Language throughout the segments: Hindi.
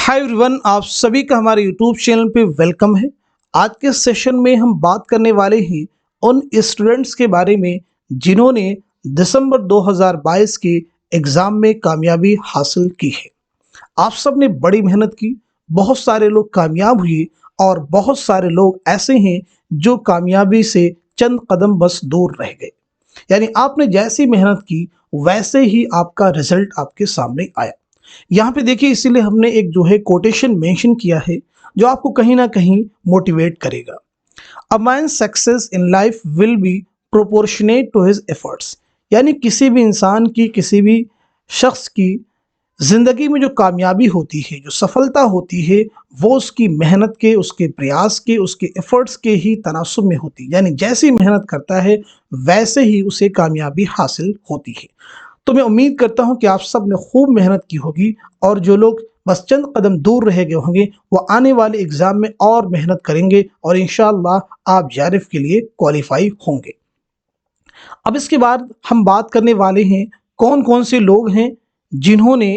हाय एवरीवन, आप सभी का हमारे यूट्यूब चैनल पे वेलकम है। आज के सेशन में हम बात करने वाले हैं उन स्टूडेंट्स के बारे में जिन्होंने दिसंबर 2022 के एग्ज़ाम में कामयाबी हासिल की है। आप सब ने बड़ी मेहनत की, बहुत सारे लोग कामयाब हुए और बहुत सारे लोग ऐसे हैं जो कामयाबी से चंद कदम बस दूर रह गए। यानी आपने जैसी मेहनत की वैसे ही आपका रिजल्ट आपके सामने आया। यहाँ पे देखिए, इसीलिए हमने एक जो है कोटेशन मेंशन किया है जो आपको कहीं ना कहीं मोटिवेट करेगा। A man's success in life will be proportionate to his efforts. यानी किसी भी इंसान की, किसी भी शख्स की जिंदगी में जो कामयाबी होती है, जो सफलता होती है, वो उसकी मेहनत के, उसके प्रयास के, उसके एफर्ट्स के ही तनासुब में होती है। यानी जैसी मेहनत करता है वैसे ही उसे कामयाबी हासिल होती है। तो मैं उम्मीद करता हूं कि आप सब ने खूब मेहनत की होगी और जो लोग बस चंद कदम दूर रह गए होंगे वो आने वाले एग्जाम में और मेहनत करेंगे और इंशाअल्लाह आप जेआरएफ के लिए क्वालिफाई होंगे। अब इसके बाद हम बात करने वाले हैं कौन कौन से लोग हैं जिन्होंने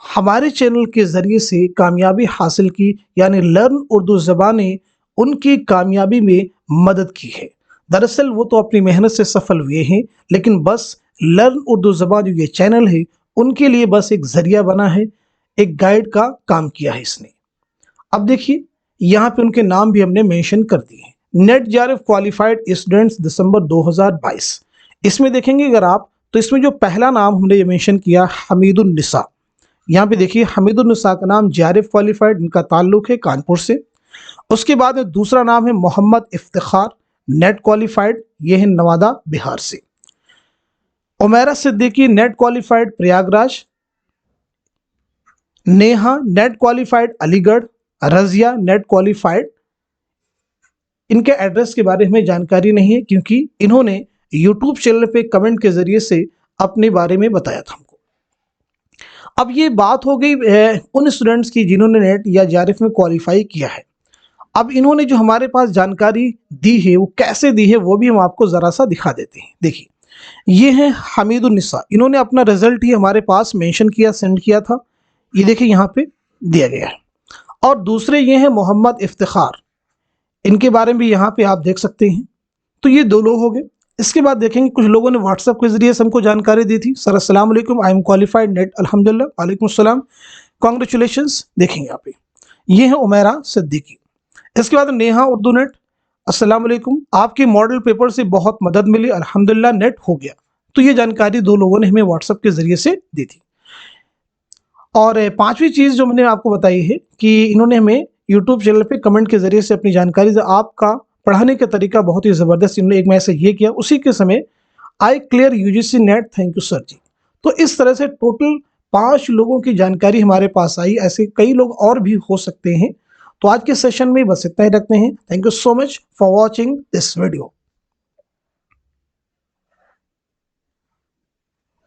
हमारे चैनल के ज़रिए से कामयाबी हासिल की, यानी लर्न उर्दू ज़बान ने उनकी कामयाबी में मदद की है। दरअसल वो तो अपनी मेहनत से सफल हुए हैं, लेकिन बस लर्न उर्दू ज़बान जो ये चैनल है उनके लिए बस एक ज़रिया बना है, एक गाइड का काम किया है इसने। अब देखिए, यहाँ पे उनके नाम भी हमने मेंशन कर दिए हैं। नेट जेआरएफ क्वालिफाइड स्टूडेंट्स दिसंबर 2022। इसमें देखेंगे अगर आप, तो इसमें जो पहला नाम हमने मेंशन किया हमीदुन्निसा। यहाँ पे देखिए, हमीदुन्निसा का नाम जेआरएफ क्वालिफाइड, इनका ताल्लुक है कानपुर से। उसके बाद में दूसरा नाम है मोहम्मद इफ्तिखार, नेट क्वालिफाइड, ये है नवादा बिहार से। Umaira Siddiqui net qualified Prayagraj. Neha net qualified Aligarh. Razia net qualified. इनके एड्रेस के बारे में जानकारी नहीं है क्योंकि इन्होंने यूट्यूब चैनल पे कमेंट के जरिए से अपने बारे में बताया था हमको। अब ये बात हो गई उन स्टूडेंट्स की जिन्होंने नेट या जेआरएफ में क्वालिफाई किया है। अब इन्होंने जो हमारे पास जानकारी दी है वो कैसे दी है वो भी हम आपको ज़रा सा दिखा देते हैं। देखिए, ये है हमीदुन्निसा, इन्होंने अपना रिजल्ट ही हमारे पास मेंशन किया, सेंड किया था। ये देखिए यहाँ पे दिया गया है। और दूसरे ये हैं मोहम्मद इफ्तिखार, इनके बारे में भी यहाँ पे आप देख सकते हैं। तो ये दो लोग हो गए। इसके बाद देखेंगे कुछ लोगों ने व्हाट्सएप के जरिए से हमको जानकारी दी थी। सर अस्सलाम वालेकुम, आई एम क्वालिफाइड नेट अल्हम्दुलिल्लाह। वालेकुम अस्सलाम, कॉन्ग्रेचुलेशंस। देखेंगे यहाँ पे, ये है उमैरा सिद्दीकी। इसके बाद नेहा उर्दू नेट, अस्सलाम वालेकुम, आपके मॉडल पेपर से बहुत मदद मिली, अल्हम्दुलिल्लाह नेट हो गया। तो ये जानकारी दो लोगों ने हमें व्हाट्सएप के जरिए से दी थी। और पांचवी चीज़ जो मैंने आपको बताई है कि इन्होंने हमें यूट्यूब चैनल पे कमेंट के जरिए से अपनी जानकारी, आपका पढ़ाने का तरीका बहुत ही ज़बरदस्त, इन्होंने एक मैसेज ये किया, उसी के समय I clear UGC NET, thank you sir ji. तो इस तरह से टोटल 5 लोगों की जानकारी हमारे पास आई। ऐसे कई लोग और भी हो सकते हैं। तो आज के सेशन में बस इतना ही रखते हैं। Thank you so much for watching this video.